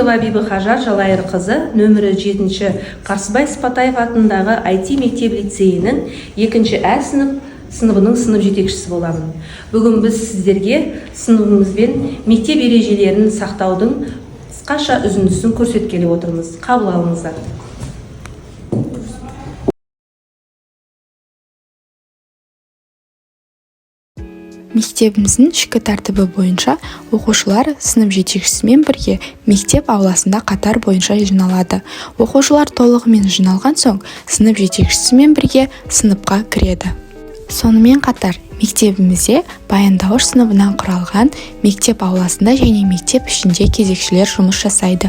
Ахметова Бибіқажар Жалайырқызы нөмірі 7-ші Қарсыбай Сыпатаев атындағы IT мектеп лицейінің 2-ші А сыныбының сынып жетекшісі боламын. Бүгін біз сіздерге сыныбымызбен мектеп ережелерін сақтаудың қысқаша үзіндісін көрсеткелі отырмыз. Қабыл алыңыздар. Мектебіміздің ішкі тәртібі бойынша оқушылар сынып жетекшісімен бірге мектеп ауласында қатар бойынша жиналады. Оқушылар толығымен жиналған соң сынып жетекшісімен бірге сыныпқа кіреді. Сонымен қатар мектебімізде баяндауыш сыныбынан құралған мектеп ауласында және мектеп ішінде кезекшілер жұмыс жасайды.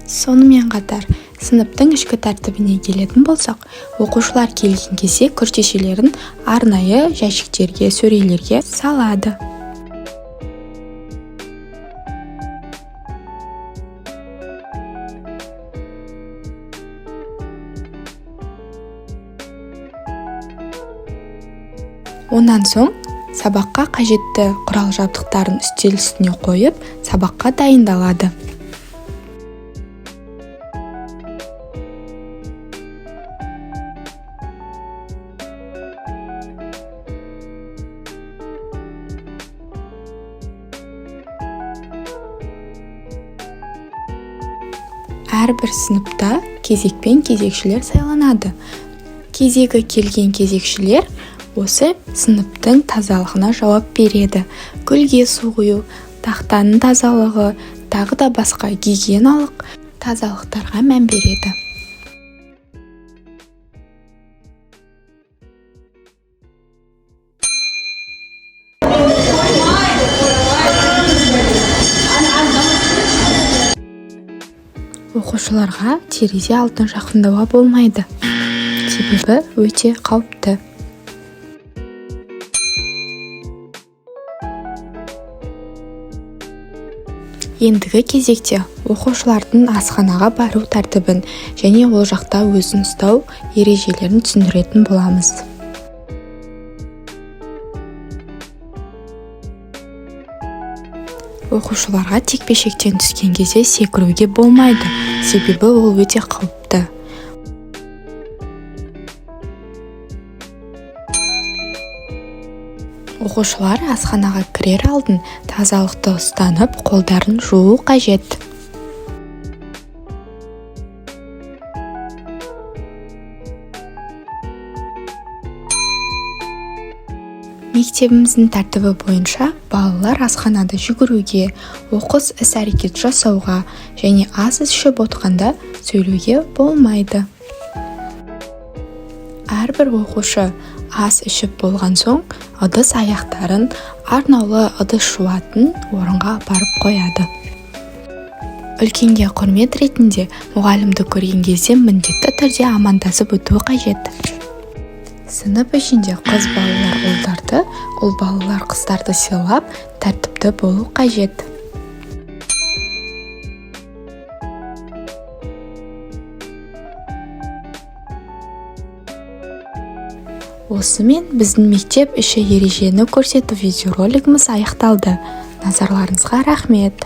Сонымен қатар, сыныптың ішкі тәртібіне келетін болсақ, оқушылар келген кезде күртешелерін арнайы жәшіктерге, сөрелерге салады. Онан соң, сабаққа қажетті құрал-жабдықтарын үстел үстіне қойып, сабаққа дайындалады. Әрбір сыныпта кезекпен кезекшілер сайланады. Кезегі келген кезекшілер осы сыныптың тазалығына жауап береді. Гүлге су құю, тақтаның тазалығы, тағы да басқа гигиеналық тазалықтарға мән береді. Оқушыларға терезе алдын жақындауға болмайды, себебі өте қауіпті. Ендігі кезекте оқушылардың асханаға бару тәртібін және ол жақта өзін ұстау ережелерін түсіндіретін боламыз. Оқушыларға текпешектен түскен кезде секіруге болмайды, себебі ол өте қауіпті. Оқушылар асханаға кірер алдын тазалықты ұстанып, қолдарын жуу қажет. Мектебіміздің тәртібі бойынша балалар асханада жүгіруге, оқыс іс-әрекет жасауға және ас ішіп отқанда сөйлеуге болмайды. Әрбір оқушы ас ішіп болған соң ыдыс аяқтарын арнаулы ыдыс жуатын орынға апарып қояды. Үлкенге құрмет ретінде мұғалімді көрген кезде міндетті түрде амандасып өту қажет. Сынып ішінде қыз балалар ұлдарды, ұл балалар қыздарды сыйлап, тәртіпті болу қажет. Осымен біздің мектеп іші ережені көрсету видеоролигіміз аяқталды. Назарларыңызға рахмет.